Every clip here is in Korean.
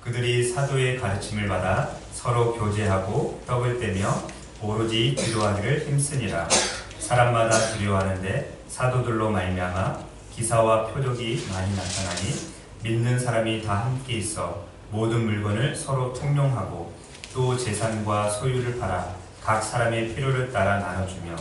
그들이 사도의 가르침을 받아 서로 교제하고 떡을 떼며 오로지 기도하기를 힘쓰니라. 사람마다 두려워하는데 사도들로 말미암아 기사와 표적이 많이 나타나니 믿는 사람이 다 함께 있어 모든 물건을 서로 통용하고 또 재산과 소유를 팔아 각 사람의 필요를 따라 나눠주며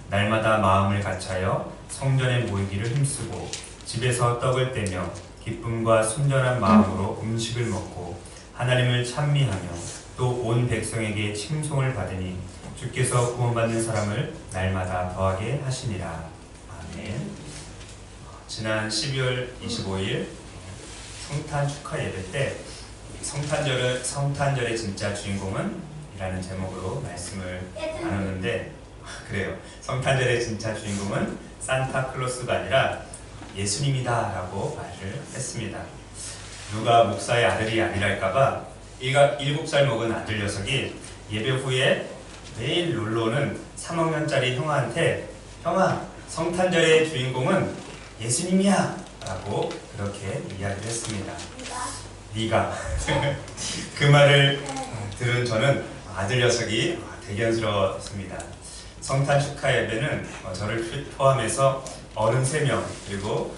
날마다 마음을 같이하여 성전에 모이기를 힘쓰고 집에서 떡을 떼며 기쁨과 순전한 마음으로 음식을 먹고 하나님을 찬미하며 또 온 백성에게 칭송을 받으니 주께서 구원받는 사람을 날마다 더하게 하시니라. 아멘. 지난 12월 25일 성탄 축하 예배 때 성탄절의 진짜 주인공은? 이라는 제목으로 말씀을 나눴는데 그래요. 성탄절의 진짜 주인공은 산타클로스가 아니라 예수님이다 라고 말을 했습니다. 누가 목사의 아들이 아니랄까봐 7살 먹은 아들 녀석이 예배 후에 매일 놀러오는 3학년짜리 형아한테 형아, 성탄절의 주인공은 예수님이야 라고 그렇게 이야기를 했습니다. 네가 그 말을 들은 저는 아들 녀석이 대견스러웠습니다. 성탄 축하 예배는 저를 포함해서 어른 3명 그리고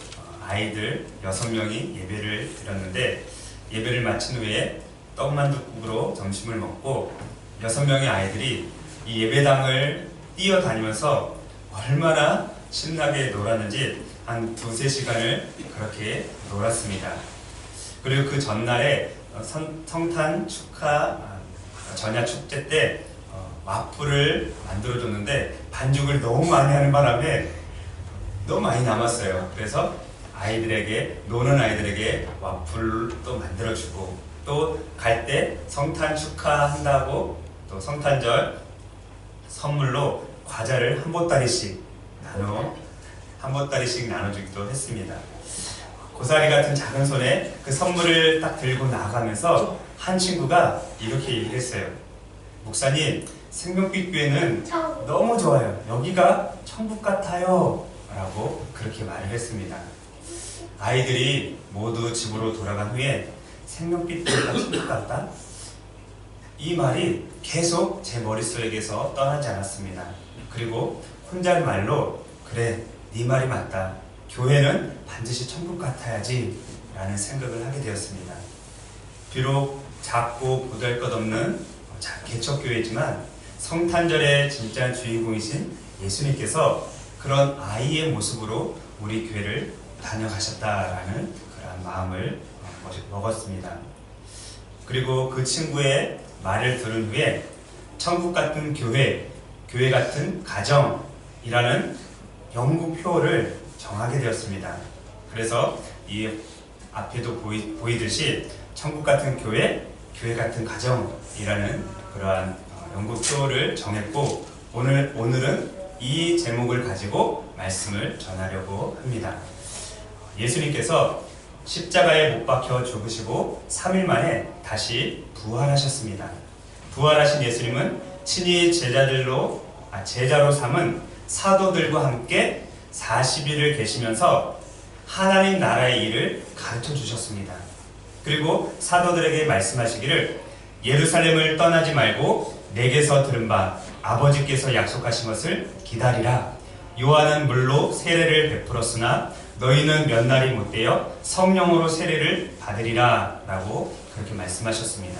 아이들 6명이 예배를 드렸는데 예배를 마친 후에 떡만둣국으로 점심을 먹고 6명의 아이들이 이 예배당을 뛰어다니면서 얼마나 신나게 놀았는지 한 2-3시간을 그렇게 놀았습니다. 그리고 그 전날에 성탄 축하 전야 축제 때 와플을 만들어줬는데 반죽을 너무 많이 하는 바람에 너무 많이 남았어요. 그래서 노는 아이들에게 와플도 만들어주고 또 갈 때 성탄 축하한다고 또 성탄절 선물로 과자를 한 보따리씩 나눠주기도 했습니다. 고사리 같은 작은 손에 그 선물을 딱 들고 나가면서 한 친구가 이렇게 얘기했어요. 목사님, 생명빛 교회는 너무 좋아요. 여기가 천국 같아요. 라고 그렇게 말을 했습니다. 아이들이 모두 집으로 돌아간 후에 생명빛 교회가 천국 같다? 이 말이 계속 제 머릿속에서 떠나지 않았습니다. 그리고 혼잣말로 그래, 네 말이 맞다. 교회는 반드시 천국 같아야지 라는 생각을 하게 되었습니다. 비록 작고 보잘것없는 개척교회지만 성탄절의 진짜 주인공이신 예수님께서 그런 아이의 모습으로 우리 교회를 다녀가셨다라는 그런 마음을 먹었습니다. 그리고 그 친구의 말을 들은 후에 천국 같은 교회 같은 가정이라는 연구표를 정하게 되었습니다. 그래서 이 앞에도 보이듯이 천국 같은 교회 같은 가정이라는 그러한 연구표를 정했고 오늘은 이 제목을 가지고 말씀을 전하려고 합니다. 예수님께서 십자가에 못 박혀 죽으시고 3일 만에 다시 부활하셨습니다. 부활하신 예수님은 친히 제자로 삼은 사도들과 함께 40일을 계시면서 하나님 나라의 일을 가르쳐 주셨습니다. 그리고 사도들에게 말씀하시기를 예루살렘을 떠나지 말고 내게서 들은 바 아버지께서 약속하신 것을 기다리라. 요한은 물로 세례를 베풀었으나 너희는 몇 날이 못되어 성령으로 세례를 받으리라 라고 그렇게 말씀하셨습니다.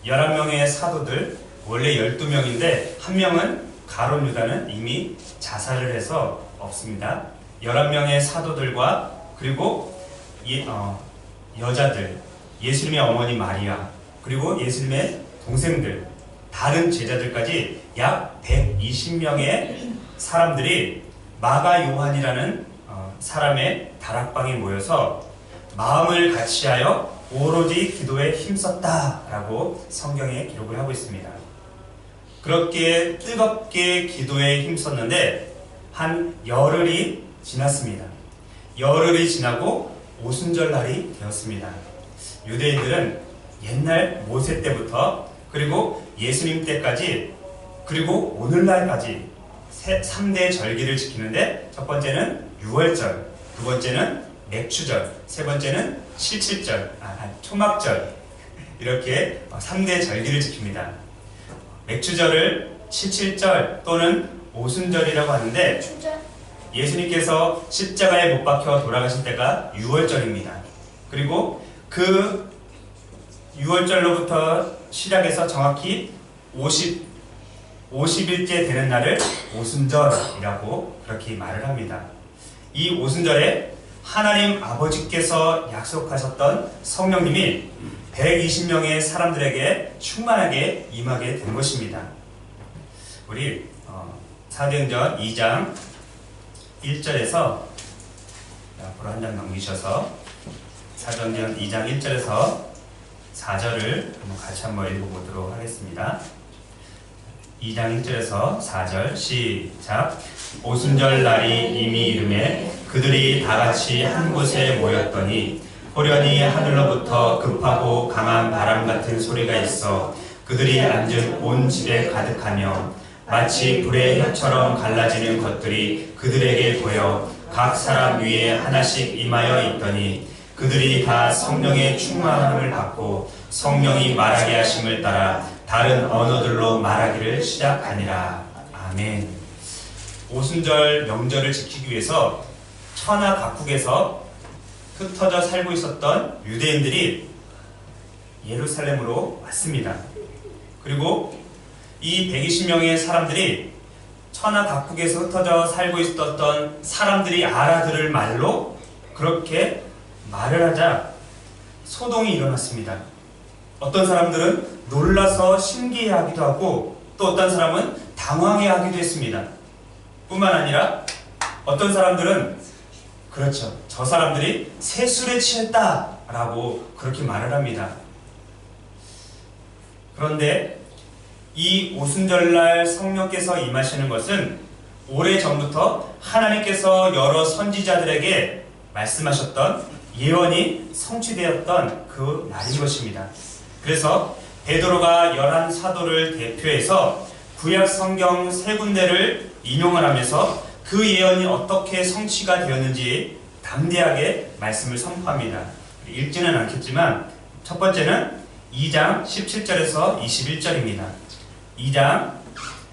11명의 사도들, 원래 12명인데 한 명은 가룟 유다는 이미 자살을 해서 없습니다. 11명의 사도들과 그리고 여자들, 예수님의 어머니 마리아, 그리고 예수님의 동생들, 다른 제자들까지 약 120명의 사람들이 마가 요한이라는 사람의 다락방에 모여서 마음을 같이하여 오로지 기도에 힘썼다라고 성경에 기록을 하고 있습니다. 그렇게 뜨겁게 기도에 힘썼는데 한 열흘이 지났습니다. 열흘이 지나고 오순절날이 되었습니다. 유대인들은 옛날 모세 때부터 그리고 예수님 때까지 그리고 오늘날까지 3대 절기를 지키는데 첫 번째는 유월절, 두 번째는 맥추절, 세 번째는 초막절 이렇게 3대 절기를 지킵니다. 맥추절을 77절 또는 오순절이라고 하는데 예수님께서 십자가에 못 박혀 돌아가신 때가 6월절입니다. 그리고 그 6월절로부터 시작해서 정확히 50일째 되는 날을 오순절이라고 그렇게 말을 합니다. 이 오순절에 하나님 아버지께서 약속하셨던 성령님이 120명의 사람들에게 충만하게 임하게 된 것입니다. 우리 사도행전 2장 1절에서 앞으로 한 장 넘기셔서 사도행전 2장 1절에서 4절을 같이 한번 읽어보도록 하겠습니다. 2장 1절에서 4절 시작. 오순절 날이 이미 이름에 그들이 다같이 한 곳에 모였더니 호련히 하늘로부터 급하고 강한 바람 같은 소리가 있어 그들이 앉은 온 집에 가득하며 마치 불의 혀처럼 갈라지는 것들이 그들에게 보여 각 사람 위에 하나씩 임하여 있더니 그들이 다 성령의 충만함을 받고 성령이 말하게 하심을 따라 다른 언어들로 말하기를 시작하니라. 아멘. 오순절 명절을 지키기 위해서 천하 각국에서 흩어져 살고 있었던 유대인들이 예루살렘으로 왔습니다. 그리고 이 120명의 사람들이 천하 각국에서 흩어져 살고 있었던 사람들이 알아들을 말로 그렇게 말을 하자 소동이 일어났습니다. 어떤 사람들은 놀라서 신기해하기도 하고 또 어떤 사람은 당황해하기도 했습니다. 뿐만 아니라 어떤 사람들은 그렇죠, 저 사람들이 세술에 취했다라고 그렇게 말을 합니다. 그런데 이 오순절날 성령께서 임하시는 것은 오래전부터 하나님께서 여러 선지자들에게 말씀하셨던 예언이 성취되었던 그 날인 것입니다. 그래서 베드로가 11사도를 대표해서 구약 성경 3군데를 인용을 하면서 그 예언이 어떻게 성취가 되었는지 담대하게 말씀을 선포합니다. 읽지는 않겠지만 첫 번째는 2장 17절에서 21절입니다. 2장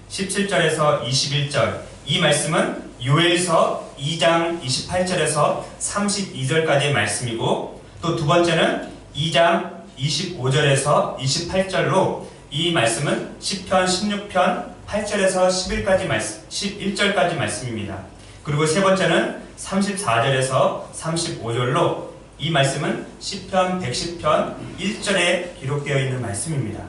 17절에서 21절, 이 말씀은 요엘서 2장 28절에서 32절까지의 말씀이고 또 두 번째는 2장 25절에서 28절로 이 말씀은 시편 16편 8절에서 11절까지 말씀입니다. 그리고 세 번째는 34절에서 35절로 이 말씀은 시편 110편 1절에 기록되어 있는 말씀입니다.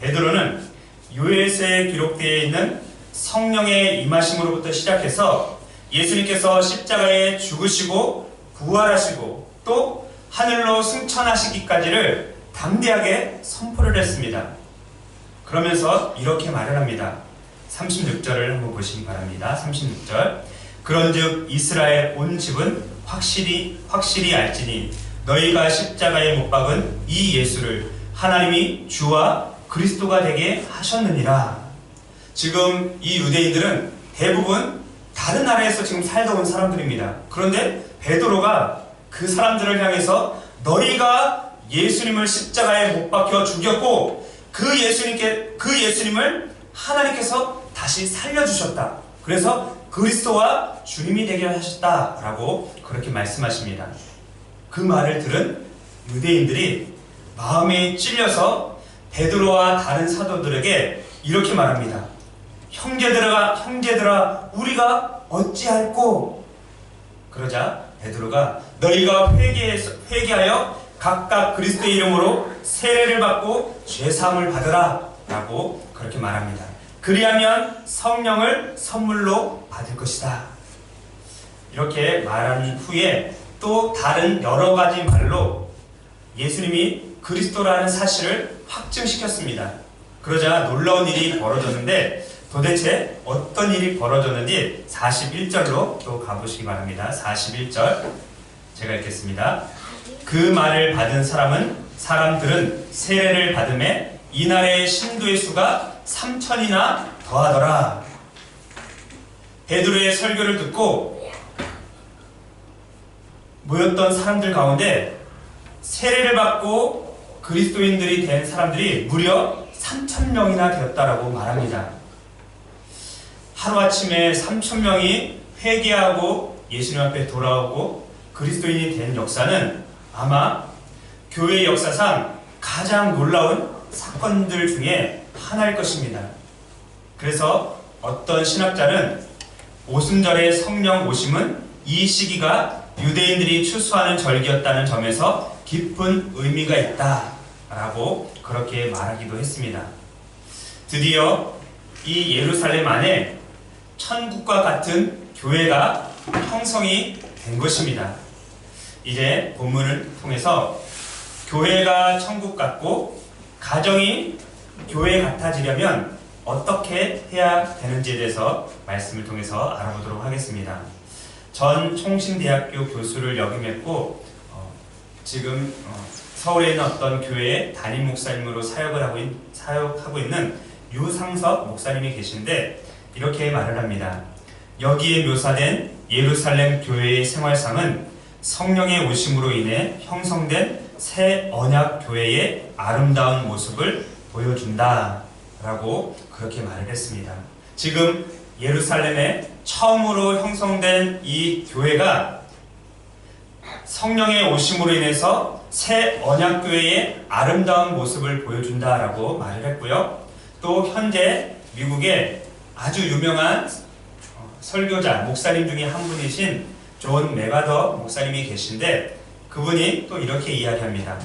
베드로는 요엘서에 기록되어 있는 성령의 임하심으로부터 시작해서 예수님께서 십자가에 죽으시고 부활하시고 또 하늘로 승천하시기까지를 담대하게 선포를 했습니다. 그러면서 이렇게 말을 합니다. 36절을 한번 보시기 바랍니다. 36절. 그런즉 이스라엘 온 집은 확실히 알지니 너희가 십자가에 못 박은 이 예수를 하나님이 주와 그리스도가 되게 하셨느니라. 지금 이 유대인들은 대부분 다른 나라에서 지금 살다 온 사람들입니다. 그런데 베드로가 그 사람들을 향해서 너희가 예수님을 십자가에 못 박혀 죽였고 그 예수님을 하나님께서 다시 살려주셨다. 그래서 그리스도와 주님이 되게 하셨다라고 그렇게 말씀하십니다. 그 말을 들은 유대인들이 마음에 찔려서 베드로와 다른 사도들에게 이렇게 말합니다. 형제들아 우리가 어찌할꼬? 그러자 베드로가 너희가 회개하여 각각 그리스도의 이름으로 세례를 받고 죄사함을 받으라 라고 그렇게 말합니다. 그리하면 성령을 선물로 받을 것이다. 이렇게 말한 후에 또 다른 여러 가지 말로 예수님이 그리스도라는 사실을 확증시켰습니다. 그러자 놀라운 일이 벌어졌는데 도대체 어떤 일이 벌어졌는지 41절로 또 가보시기 바랍니다. 41절 제가 읽겠습니다. 그 말을 받은 사람들은 세례를 받음에 이날의 신도의 수가 3,000이나 더하더라. 베드로의 설교를 듣고 모였던 사람들 가운데 세례를 받고 그리스도인들이 된 사람들이 무려 3,000명이나 되었다라고 말합니다. 하루아침에 3,000명이 회개하고 예수님 앞에 돌아오고 그리스도인이 된 역사는 아마 교회 역사상 가장 놀라운 사건들 중에 하나일 것입니다. 그래서 어떤 신학자는 오순절의 성령 오심은 이 시기가 유대인들이 추수하는 절기였다는 점에서 깊은 의미가 있다라고 그렇게 말하기도 했습니다. 드디어 이 예루살렘 안에 천국과 같은 교회가 형성이 된 것입니다. 이제 본문을 통해서 교회가 천국 같고 가정이 교회 같아지려면 어떻게 해야 되는지에 대해서 말씀을 통해서 알아보도록 하겠습니다. 전 총신대학교 교수를 역임했고 지금 서울에 있는 어떤 교회의 담임 목사님으로 사역하고 있는 유상섭 목사님이 계신데 이렇게 말을 합니다. 여기에 묘사된 예루살렘 교회의 생활상은 성령의 오심으로 인해 형성된 새 언약 교회의 아름다운 모습을 보여준다 라고 그렇게 말을 했습니다. 지금 예루살렘에 처음으로 형성된 이 교회가 성령의 오심으로 인해서 새 언약교회의 아름다운 모습을 보여준다라고 말을 했고요. 또 현재 미국에 아주 유명한 설교자, 목사님 중에 한 분이신 존 메가더 목사님이 계신데 그분이 또 이렇게 이야기합니다.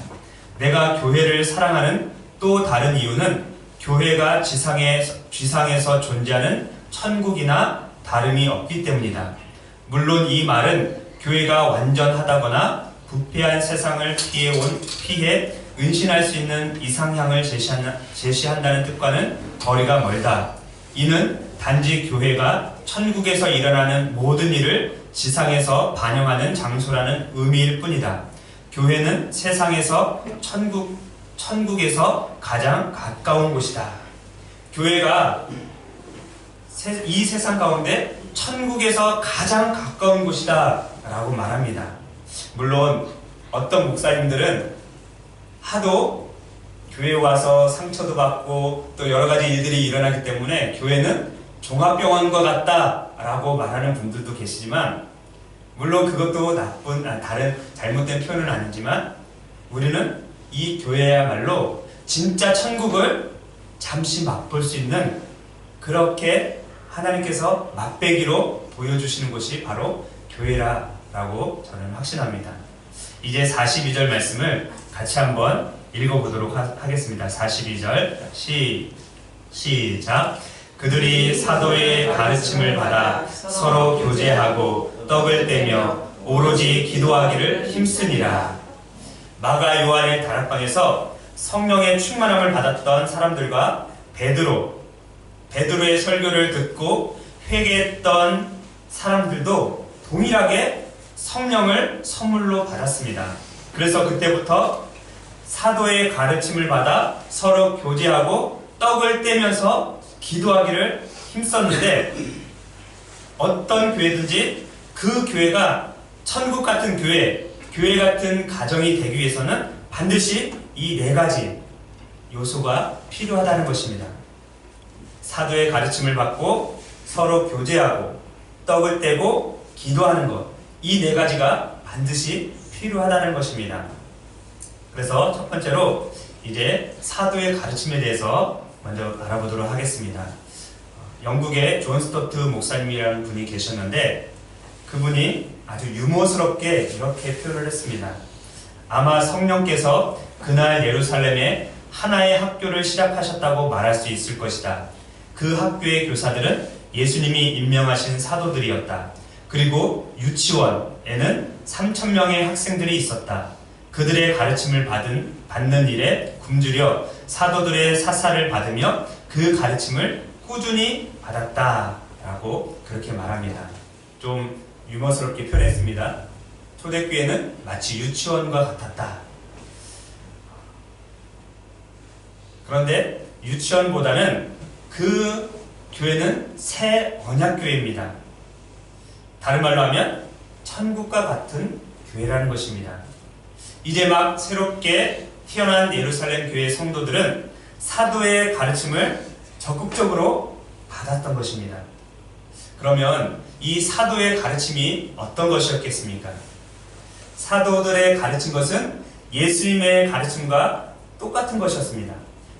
내가 교회를 사랑하는 또 다른 이유는 교회가 지상에서 존재하는 천국이나 다름이 없기 때문이다. 물론 이 말은 교회가 완전하다거나 부패한 세상을 피해 은신할 수 있는 이상향을 제시한다는 뜻과는 거리가 멀다. 이는 단지 교회가 천국에서 일어나는 모든 일을 지상에서 반영하는 장소라는 의미일 뿐이다. 교회는 세상에서 천국에서 가장 가까운 곳이다. 교회가 이 세상 가운데 천국에서 가장 가까운 곳이다 라고 말합니다. 물론 어떤 목사님들은 하도 교회에 와서 상처도 받고 또 여러가지 일들이 일어나기 때문에 교회는 종합병원과 같다 라고 말하는 분들도 계시지만 물론 그것도 다른 잘못된 표현은 아니지만 우리는 이 교회야말로 진짜 천국을 잠시 맛볼 수 있는 그렇게 하나님께서 맛배기로 보여주시는 곳이 바로 교회라고 저는 확신합니다. 이제 42절 말씀을 같이 한번 읽어보도록 하겠습니다. 42절 시작. 그들이 사도의 가르침을 받아 서로 교제하고 떡을 떼며 오로지 기도하기를 힘쓰니라. 마가 요한의 다락방에서 성령의 충만함을 받았던 사람들과 베드로의 설교를 듣고 회개했던 사람들도 동일하게 성령을 선물로 받았습니다. 그래서 그때부터 사도의 가르침을 받아 서로 교제하고 떡을 떼면서 기도하기를 힘썼는데 어떤 교회든지 그 교회가 천국 같은 교회 같은 가정이 되기 위해서는 반드시 이 네 가지 요소가 필요하다는 것입니다. 사도의 가르침을 받고 서로 교제하고 떡을 떼고 기도하는 것, 이 네 가지가 반드시 필요하다는 것입니다. 그래서 첫 번째로 이제 사도의 가르침에 대해서 먼저 알아보도록 하겠습니다. 영국의 존 스토트 목사님이라는 분이 계셨는데 그분이 아주 유머스럽게 이렇게 표현을 했습니다. 아마 성령께서 그날 예루살렘에 하나의 학교를 시작하셨다고 말할 수 있을 것이다. 그 학교의 교사들은 예수님이 임명하신 사도들이었다. 그리고 유치원에는 3,000명의 학생들이 있었다. 그들의 가르침을 받는 일에 굶주려 사도들의 사사를 받으며 그 가르침을 꾸준히 받았다라고 그렇게 말합니다. 좀 유머스럽게 표현했습니다. 초대교회는 마치 유치원과 같았다. 그런데 유치원보다는 그 교회는 새 언약교회입니다. 다른 말로 하면 천국과 같은 교회라는 것입니다. 이제 막 새롭게 태어난 예루살렘 교회 성도들은 사도의 가르침을 적극적으로 받았던 것입니다. 그러면 이 사도의 가르침이 어떤 것이었겠습니까? 사도들의 가르친 것은 예수님의 가르침과 똑같은 것이었습니다.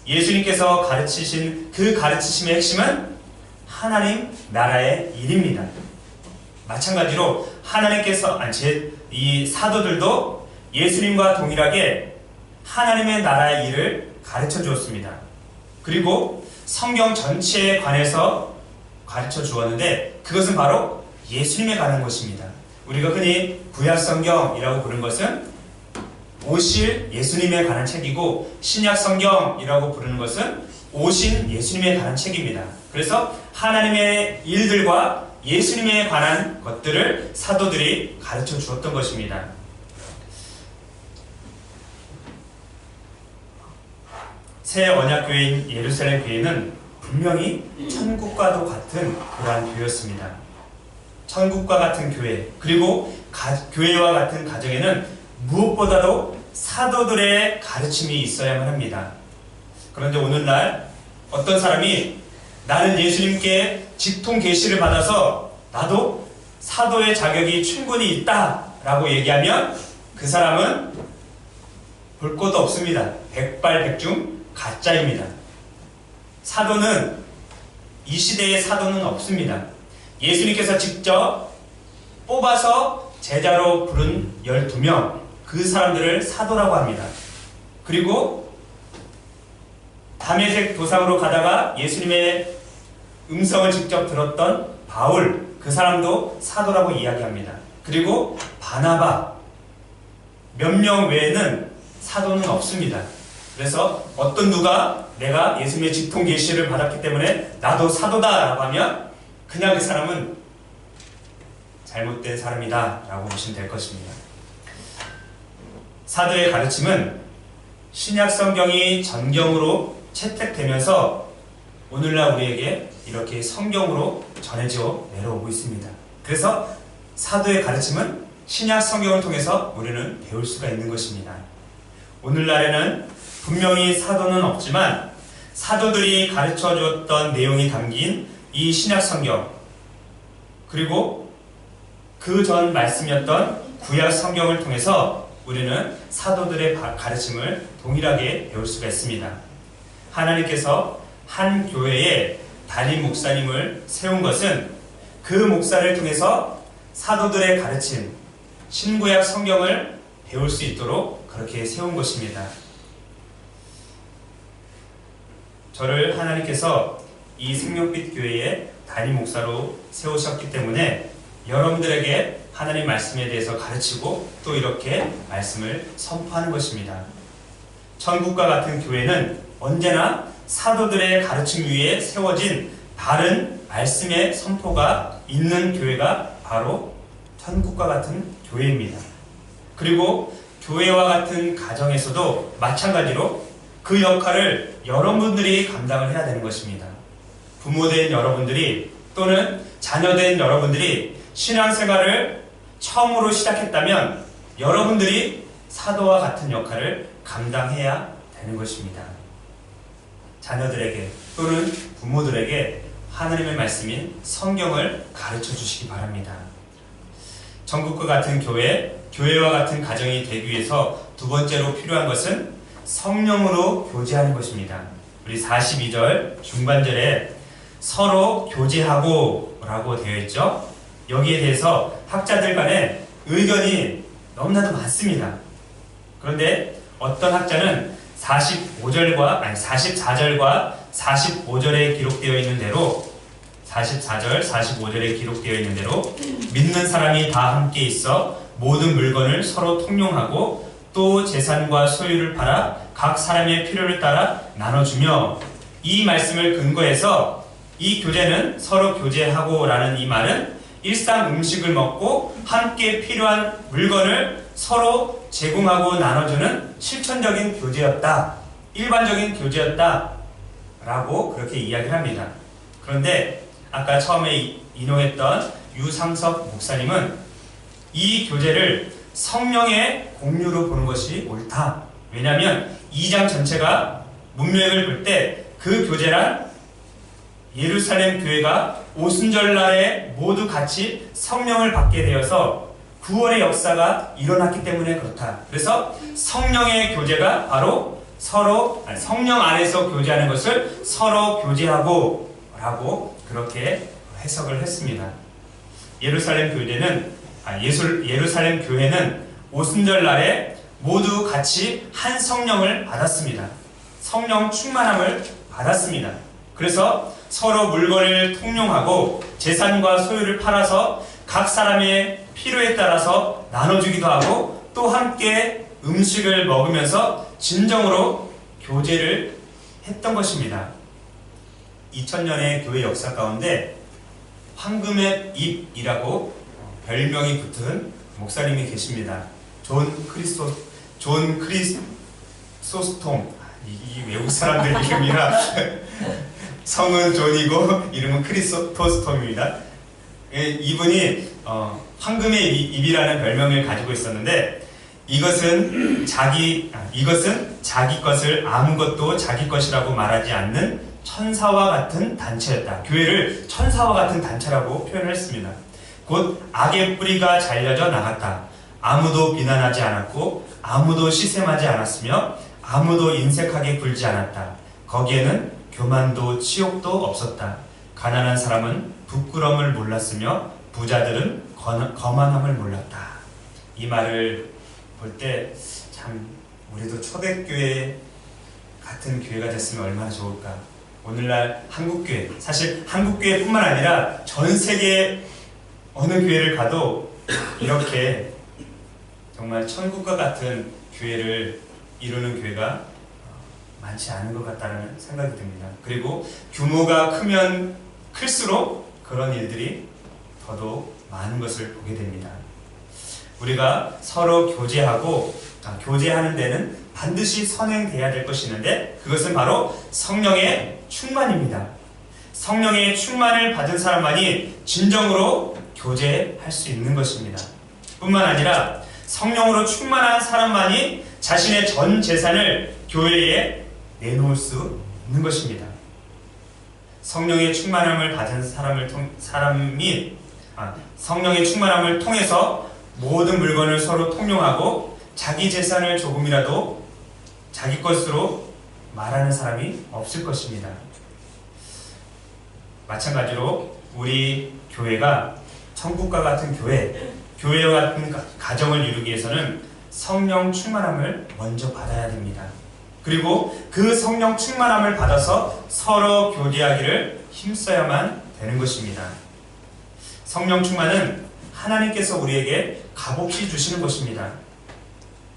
예수님께서 가르치신 그 가르치심의 핵심은 하나님 나라의 일입니다. 마찬가지로 하나님께서 이 사도들도 예수님과 동일하게 하나님의 나라의 일을 가르쳐 주었습니다. 그리고 성경 전체에 관해서 가르쳐 주었는데 그것은 바로 예수님에 관한 것입니다. 우리가 흔히 구약성경이라고 부르는 것은 오실 예수님에 관한 책이고 신약성경이라고 부르는 것은 오신 예수님에 관한 책입니다. 그래서 하나님의 일들과 예수님에 관한 것들을 사도들이 가르쳐 주었던 것입니다. 새 언약교회인 예루살렘 교회는 분명히 천국과도 같은 그러한 교회였습니다. 천국과 같은 교회, 그리고 교회와 같은 가정에는 무엇보다도 사도들의 가르침이 있어야만 합니다. 그런데 오늘날 어떤 사람이 나는 예수님께 직통 계시를 받아서 나도 사도의 자격이 충분히 있다라고 얘기하면 그 사람은 볼 것도 없습니다. 백발백중 가짜입니다. 사도는 이 시대의 사도는 없습니다. 예수님께서 직접 뽑아서 제자로 부른 12명 그 사람들을 사도라고 합니다. 그리고 다메섹 도상으로 가다가 예수님의 음성을 직접 들었던 바울 그 사람도 사도라고 이야기합니다. 그리고 바나바 몇 명 외에는 사도는 없습니다. 그래서 어떤 누가 내가 예수님의 직통 계시를 받았기 때문에 나도 사도다라고 하면 그냥 그 사람은 잘못된 사람이다 라고 보시면 될 것입니다. 사도의 가르침은 신약 성경이 전경으로 채택되면서 오늘날 우리에게 이렇게 성경으로 전해져 내려오고 있습니다. 그래서 사도의 가르침은 신약 성경을 통해서 우리는 배울 수가 있는 것입니다. 오늘날에는 분명히 사도는 없지만 사도들이 가르쳐 주었던 내용이 담긴 이 신약 성경 그리고 그 전 말씀이었던 구약 성경을 통해서 우리는 사도들의 가르침을 동일하게 배울 수가 있습니다. 하나님께서 한 교회에 담임 목사님을 세운 것은 그 목사를 통해서 사도들의 가르침, 신구약 성경을 배울 수 있도록 그렇게 세운 것입니다. 저를 하나님께서 이 생명빛 교회의 담임 목사로 세우셨기 때문에 여러분들에게 하나님 말씀에 대해서 가르치고 또 이렇게 말씀을 선포하는 것입니다. 천국과 같은 교회는 언제나 사도들의 가르침 위에 세워진 바른 말씀의 선포가 있는 교회가 바로 천국과 같은 교회입니다. 그리고 교회와 같은 가정에서도 마찬가지로 그 역할을 여러분들이 감당을 해야 되는 것입니다. 부모된 여러분들이 또는 자녀된 여러분들이 신앙생활을 처음으로 시작했다면 여러분들이 사도와 같은 역할을 감당해야 되는 것입니다. 자녀들에게 또는 부모들에게 하나님의 말씀인 성경을 가르쳐 주시기 바랍니다. 천국과 같은 교회, 교회와 같은 가정이 되기 위해서 두 번째로 필요한 것은 성령으로 교제하는 것입니다. 우리 42절 중반절에 서로 교제하고 라고 되어 있죠. 여기에 대해서 학자들 간에 의견이 너무나도 많습니다. 그런데 어떤 학자는 44절과 45절에 기록되어 있는 대로 44절, 45절에 기록되어 있는 대로 믿는 사람이 다 함께 있어 모든 물건을 서로 통용하고 또 재산과 소유를 팔아 각 사람의 필요를 따라 나눠주며 이 말씀을 근거해서 이 교제는 서로 교제하고 라는 이 말은 일상 음식을 먹고 함께 필요한 물건을 서로 제공하고 나눠주는 실천적인 교제였다. 일반적인 교제였다. 라고 그렇게 이야기를 합니다. 그런데 아까 처음에 인용했던 유상석 목사님은 이 교제를 성령의 공유로 보는 것이 옳다. 왜냐하면 2장 전체가 문맥을 볼 때 그 교제란 예루살렘 교회가 오순절날에 모두 같이 성령을 받게 되어서 구원의 역사가 일어났기 때문에 그렇다. 그래서 성령의 교제가 바로 성령 안에서 교제하는 것을 서로 교제하고 라고 그렇게 해석을 했습니다. 예루살렘 교회는 오순절날에 모두 같이 한 성령을 받았습니다. 성령 충만함을 받았습니다. 그래서 서로 물건을 통용하고 재산과 소유를 팔아서 각 사람의 필요에 따라서 나눠주기도 하고 또 함께 음식을 먹으면서 진정으로 교제를 했던 것입니다. 2000년의 교회 역사 가운데 황금의 입이라고 별명이 붙은 목사님이 계십니다. 존 크리소스톰. 이 외국 사람들 이름이라 성은 존이고 이름은 크리소스톰입니다. 이분이 황금의 입이라는 별명을 가지고 있었는데 이것은 자기 것을 아무것도 자기 것이라고 말하지 않는 천사와 같은 단체였다. 교회를 천사와 같은 단체라고 표현을 했습니다. 곧 악의 뿌리가 잘려져 나갔다. 아무도 비난하지 않았고 아무도 시샘하지 않았으며 아무도 인색하게 굴지 않았다. 거기에는 교만도 치욕도 없었다. 가난한 사람은 부끄러움을 몰랐으며 부자들은 거만함을 몰랐다. 이 말을 볼 때 참 우리도 초대교회 같은 교회가 됐으면 얼마나 좋을까. 오늘날 한국교회, 사실 한국교회뿐만 아니라 전 세계 어느 교회를 가도 이렇게 정말 천국과 같은 교회를 이루는 교회가 많지 않은 것 같다는 생각이 듭니다. 그리고 규모가 크면 클수록 그런 일들이 더더욱 많은 것을 보게 됩니다. 우리가 서로 교제하는 데는 반드시 선행돼야 될 것이 있는데 그것은 바로 성령의 충만입니다. 성령의 충만을 받은 사람만이 진정으로 교제할 수 있는 것입니다. 뿐만 아니라 성령으로 충만한 사람만이 자신의 전 재산을 교회에 내놓을 수 있는 것입니다. 성령의 충만함을 받은 성령의 충만함을 통해서 모든 물건을 서로 통용하고 자기 재산을 조금이라도 자기 것으로 말하는 사람이 없을 것입니다. 마찬가지로 우리 교회가 천국과 같은 교회와 같은 가정을 이루기 위해서는 성령 충만함을 먼저 받아야 됩니다. 그리고 그 성령 충만함을 받아서 서로 교제하기를 힘써야만 되는 것입니다. 성령 충만은 하나님께서 우리에게 값없이 주시는 것입니다.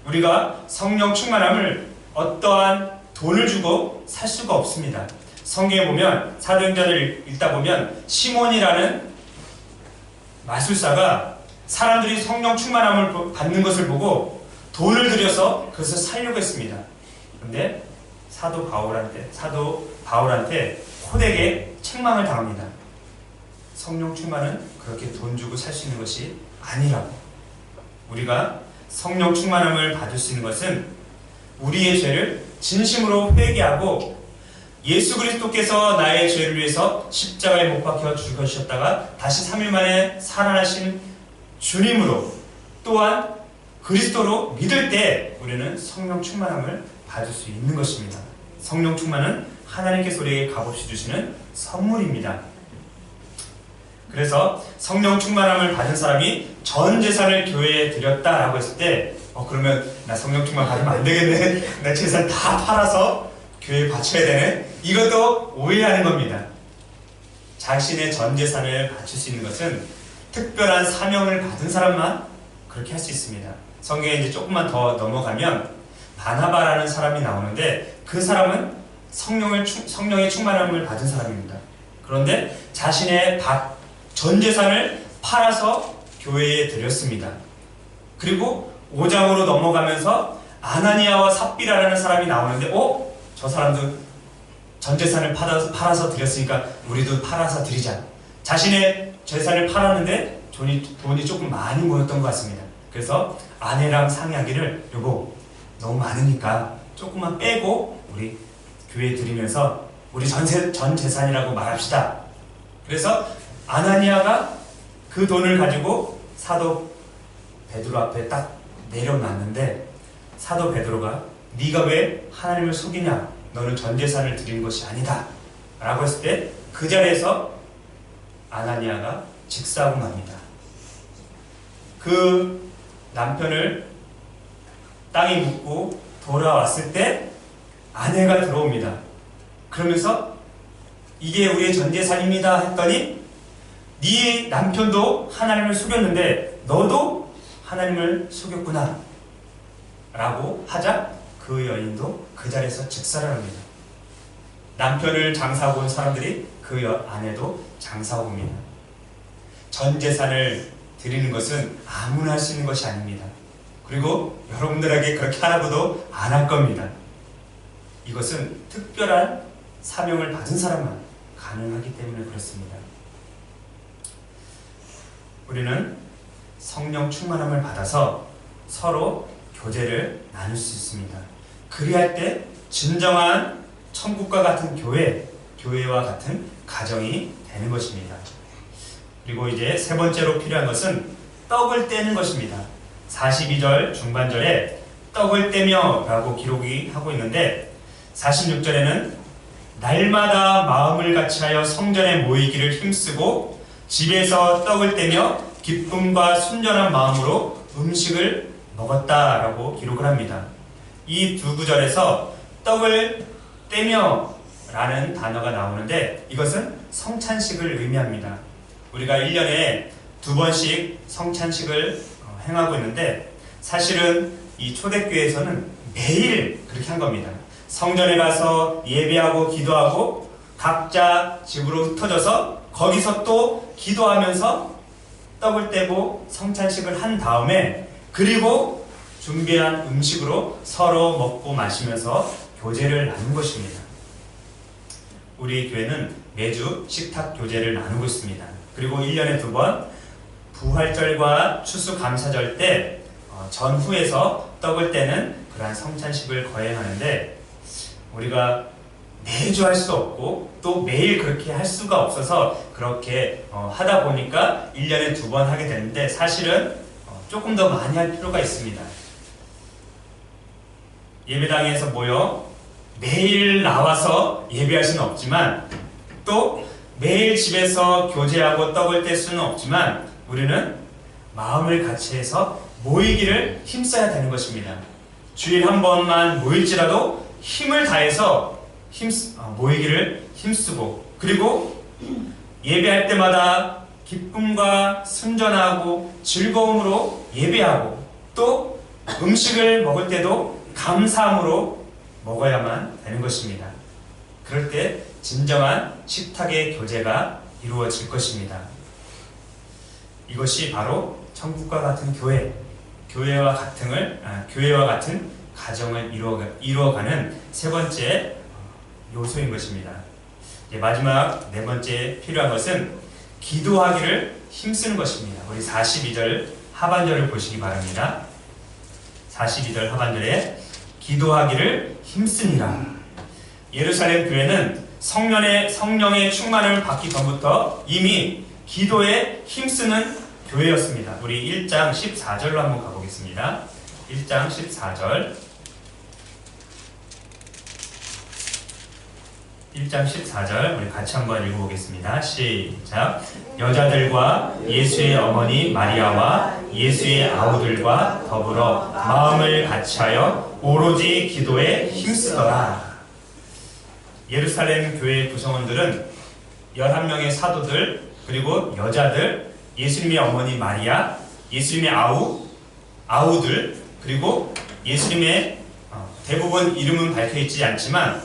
우리가 성령 충만함을 어떠한 돈을 주고 살 수가 없습니다. 성경에 보면 사도행전을 읽다 보면 시몬이라는 마술사가 사람들이 성령 충만함을 받는 것을 보고 돈을 들여서 그것을 살려고 했습니다. 그런데 사도 바울한테 호되게 책망을 당합니다. 성령 충만은 그렇게 돈 주고 살 수 있는 것이 아니라고. 우리가 성령 충만함을 받을 수 있는 것은 우리의 죄를 진심으로 회개하고 예수 그리스도께서 나의 죄를 위해서 십자가에 못 박혀 죽으셨다가 다시 3일 만에 살아나신 주님으로 또한 그리스도로 믿을 때 우리는 성령 충만함을 받을 수 있는 것입니다. 성령 충만은 하나님께서 우리에게 값없이 주시는 선물입니다. 그래서 성령 충만함을 받은 사람이 전 재산을 교회에 드렸다라고 했을 때 그러면 나 성령 충만 받으면 안 되겠네. 내 재산 다 팔아서 교회에 바쳐야 되네. 이것도 오해하는 겁니다. 자신의 전 재산을 바칠 수 있는 것은 특별한 사명을 받은 사람만 그렇게 할 수 있습니다. 성경에 이제 조금만 더 넘어가면 바나바라는 사람이 나오는데 그 사람은 성령의 충만함을 받은 사람입니다. 그런데 자신의 전 재산을 팔아서 교회에 드렸습니다. 그리고 5장으로 넘어가면서 아나니아와 삽비라라는 사람이 나오는데 저 사람도 전 재산을 팔아서 드렸으니까 우리도 팔아서 드리자. 자신의 재산을 팔았는데 돈이 조금 많이 모였던 것 같습니다. 그래서 아내랑 상의하기를 여보 너무 많으니까 조금만 빼고 우리 교회에 드리면서 우리 전 재산이라고 말합시다. 그래서 아나니아가 그 돈을 가지고 사도 베드로 앞에 딱 내려놨는데, 사도 베드로가 네가 왜 하나님을 속이냐, 너는 전 재산을 드린 것이 아니다 라고 했을 때 그 자리에서 아나니아가 직사하고 맙니다. 그 남편을 땅에 묻고 돌아왔을 때 아내가 들어옵니다. 그러면서 이게 우리의 전 재산입니다 했더니, 네 남편도 하나님을 속였는데 너도 하나님을 속였구나 라고 하자 그 여인도 그 자리에서 즉사를 합니다. 남편을 장사하고 온 사람들이 그 아내도 장사하고 옵니다. 전 재산을 드리는 것은 아무나 할 수 있는 것이 아닙니다. 그리고 여러분들에게 그렇게 하라고도 안 할 겁니다. 이것은 특별한 사명을 받은 사람만 가능하기 때문에 그렇습니다. 우리는 성령 충만함을 받아서 서로 교제를 나눌 수 있습니다. 그리할 때 진정한 천국과 같은 교회와 같은 가정이 되는 것입니다. 그리고 이제 세 번째로 필요한 것은 떡을 떼는 것입니다. 42절 중반절에 떡을 떼며 라고 기록이 하고 있는데, 46절에는 날마다 마음을 같이하여 성전에 모이기를 힘쓰고 집에서 떡을 떼며 기쁨과 순전한 마음으로 음식을 먹었다라고 기록을 합니다. 이 두 구절에서 떡을 떼며 라는 단어가 나오는데, 이것은 성찬식을 의미합니다. 우리가 1년에 2번씩 성찬식을 행하고 있는데, 사실은 이 초대교회에서는 매일 그렇게 한 겁니다. 성전에 가서 예배하고 기도하고 각자 집으로 흩어져서 거기서 또 기도하면서 떡을 떼고 성찬식을 한 다음에, 그리고 준비한 음식으로 서로 먹고 마시면서 교제를 나눈 것입니다. 우리 교회는 매주 식탁 교제를 나누고 있습니다. 그리고 1년에 2번 부활절과 추수감사절 때 전후에서 떡을 떼는 그러한 성찬식을 거행하는데, 우리가 매주 할 수 없고 또 매일 그렇게 할 수가 없어서 그렇게 하다 보니까 1년에 2번 하게 되는데, 사실은 조금 더 많이 할 필요가 있습니다. 예배당에서 모여 매일 나와서 예배할 수는 없지만, 또 매일 집에서 교제하고 떡을 뗄 수는 없지만, 우리는 마음을 같이 해서 모이기를 힘써야 되는 것입니다. 주일 한 번만 모일지라도 힘을 다해서 모이기를 힘쓰고, 그리고 예배할 때마다 기쁨과 순전하고 즐거움으로 예배하고, 또 음식을 먹을 때도 감사함으로 먹어야만 되는 것입니다. 그럴 때 진정한 식탁의 교제가 이루어질 것입니다. 이것이 바로 천국과 같은 교회와 같은 가정을 이루어가는 세 번째 요소인 것입니다. 이제 마지막 네 번째 필요한 것은 기도하기를 힘쓰는 것입니다. 우리 42절 하반절을 보시기 바랍니다. 42절 하반절에 기도하기를 힘쓰니라. 예루살렘 교회는 성령의 충만을 받기 전부터 이미 기도에 힘쓰는 교회였습니다. 우리 1장 14절로 한번 가보겠습니다. 1장 14절 1장 14절 우리 같이 한번 읽어보겠습니다. 시작. 여자들과 예수의 어머니 마리아와 예수의 아우들과 더불어 마음을 같이하여 오로지 기도에 힘쓰더라. 예루살렘 교회 구성원들은 11명의 사도들, 그리고 여자들, 예수님의 어머니 마리아, 예수님의 아우들, 그리고 예수님의 대부분 이름은 밝혀있지 않지만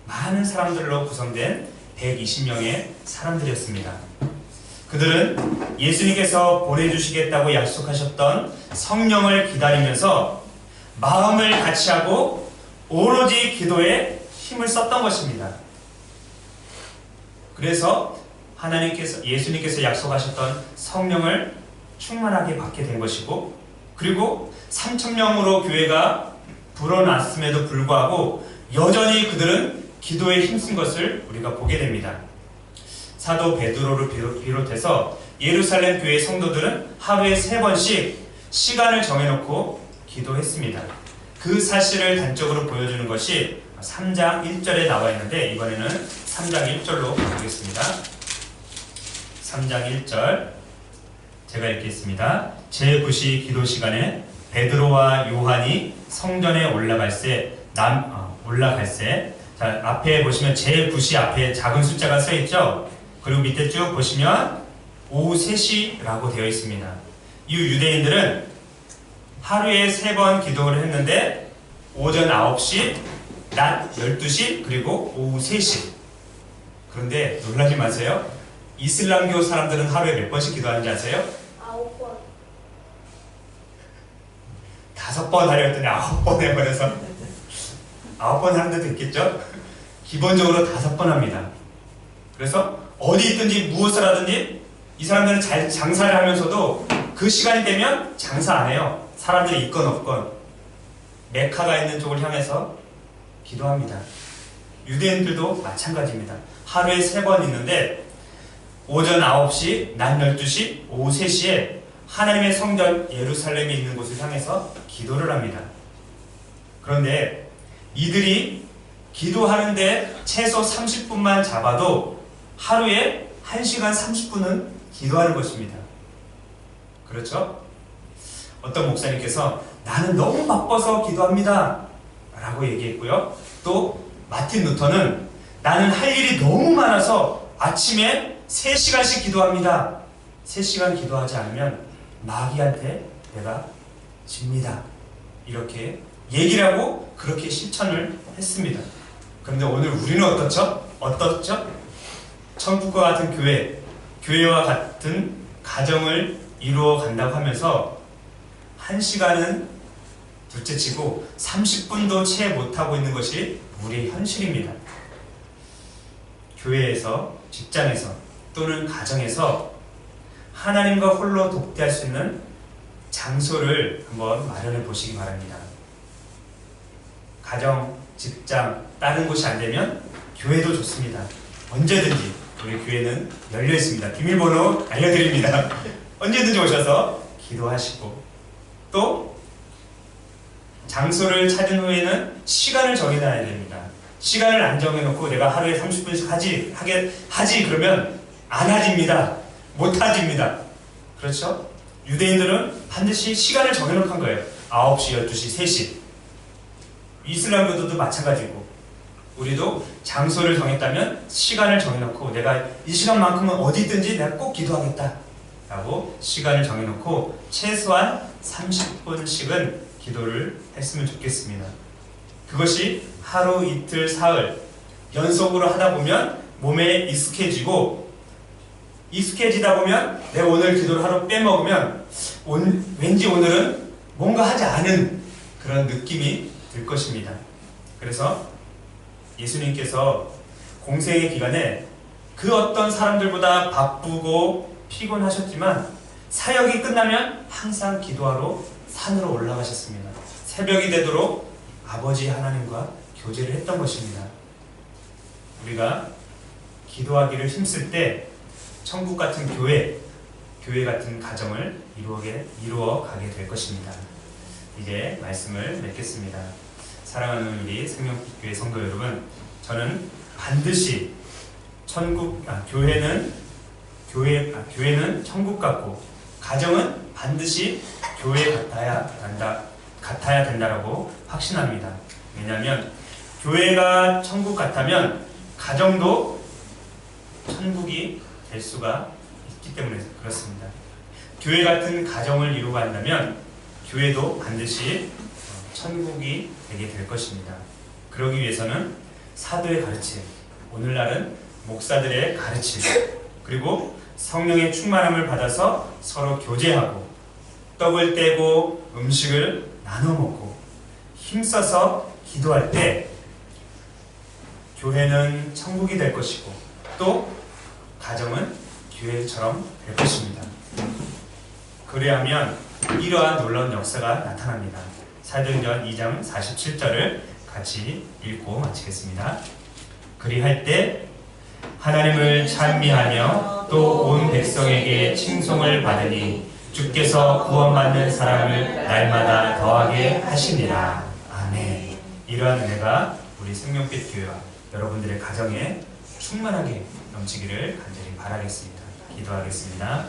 많은 사람들로 구성된 120명의 사람들이었습니다. 그들은 예수님께서 보내주시겠다고 약속하셨던 성령을 기다리면서 마음을 같이하고 오로지 기도에 힘을 썼던 것입니다. 그래서 예수님께서 약속하셨던 성령을 충만하게 받게 된 것이고, 그리고 3,000명으로 교회가 불어났음에도 불구하고 여전히 그들은 기도에 힘쓴 것을 우리가 보게 됩니다. 사도 베드로를 비롯해서 예루살렘 교회 성도들은 하루에 3번씩 시간을 정해놓고 기도했습니다. 그 사실을 단적으로 보여주는 것이 3장 1절에 나와 있는데, 이번에는 3장 1절로 가보겠습니다. 3장 1절 제가 읽겠습니다. 제9시 기도 시간에 베드로와 요한이 성전에 올라갈새 자, 앞에 보시면 제9시 앞에 작은 숫자가 써 있죠. 그리고 밑에 쭉 보시면 오후 3시라고 되어 있습니다. 이 유대인들은 하루에 3번 기도를 했는데 오전 9시, 낮 12시, 그리고 오후 3시. 그런데 놀라지 마세요. 이슬람교 사람들은 하루에 몇 번씩 기도하는지 아세요? 9번. 5번 하려 했더니 9번 해버려서 9번 하는 데도 있겠죠? 기본적으로 5번 합니다. 그래서 어디 있든지 무엇을 하든지 이 사람들은 장사를 하면서도 그 시간이 되면 장사 안 해요. 사람들이 있건 없건 메카가 있는 쪽을 향해서 기도합니다. 유대인들도 마찬가지입니다. 하루에 3번 있는데 오전 9시, 낮 12시, 오후 3시에 하나님의 성전 예루살렘에 있는 곳을 향해서 기도를 합니다. 그런데 이들이 기도하는데 최소 30분만 잡아도 하루에 1시간 30분은 기도하는 것입니다. 그렇죠? 어떤 목사님께서 나는 너무 바빠서 기도합니다 라고 얘기했고요. 또 마틴 루터는 나는 할 일이 너무 많아서 아침에 3시간씩 기도합니다. 3시간 기도하지 않으면 마귀한테 내가 집니다. 이렇게 얘기를 하고 그렇게 실천을 했습니다. 그런데 오늘 우리는 어떻죠? 천국과 같은 교회와 같은 가정을 이루어 간다고 하면서 1시간은 둘째치고 30분도 채 못하고 있는 것이 우리의 현실입니다. 교회에서, 직장에서 또는 가정에서 하나님과 홀로 독대할 수 있는 장소를 한번 마련해 보시기 바랍니다. 가정, 직장, 다른 곳이 안 되면 교회도 좋습니다. 언제든지 우리 교회는 열려 있습니다. 비밀번호 알려드립니다. 언제든지 오셔서 기도하시고, 또 장소를 찾은 후에는 시간을 정해놔야 됩니다. 시간을 안 정해놓고 내가 하루에 30분씩 하지 그러면 안 하집니다. 못 하집니다. 그렇죠? 유대인들은 반드시 시간을 정해놓고 한 거예요. 9시, 12시, 3시. 이슬람교도도 마찬가지고, 우리도 장소를 정했다면 시간을 정해놓고 내가 이 시간만큼은 어디 있든지 내가 꼭 기도하겠다 라고 시간을 정해놓고 최소한 30분씩은 기도를 했으면 좋겠습니다. 그것이 하루, 이틀, 사흘 연속으로 하다 보면 몸에 익숙해지다 보면 내가 오늘 기도를 하루 빼먹으면 왠지 오늘은 뭔가 하지 않은 그런 느낌이 들 것입니다. 그래서 예수님께서 공생의 기간에 그 어떤 사람들보다 바쁘고 피곤하셨지만 사역이 끝나면 항상 기도하러 산으로 올라가셨습니다. 새벽이 되도록 아버지 하나님과 교제를 했던 것입니다. 우리가 기도하기를 힘쓸 때 천국 같은 교회 같은 가정을 이루어 가게 될 것입니다. 이제 말씀을 맺겠습니다. 사랑하는 우리 생명교회 성도 여러분, 저는 반드시 교회는 천국 같고 가정은 반드시 교회 같아야 된다라고 확신합니다. 왜냐하면 교회가 천국 같다면 가정도 천국이 될 수가 있기 때문에 그렇습니다. 교회 같은 가정을 이루고 한다면 교회도 반드시 천국이 되게 될 것입니다. 그러기 위해서는 사도의 가르침, 오늘날은 목사들의 가르침, 그리고 성령의 충만함을 받아서 서로 교제하고 떡을 떼고 음식을 나눠 먹고 힘써서 기도할 때 교회는 천국이 될 것이고 또 가정은 교회처럼 될 것입니다. 그래야면 이러한 놀라운 역사가 나타납니다. 사도행전 2장 47절을 같이 읽고 마치겠습니다. 그리할 때 하나님을 찬미하며 또 온 백성에게 칭송을 받으니 주께서 구원받는 사람을 날마다 더하게 하시니라. 아멘. 이러한 은혜가 우리 생명빛 교회와 여러분들의 가정에 충만하게 넘치기를 간절히 바라겠습니다. 기도하겠습니다.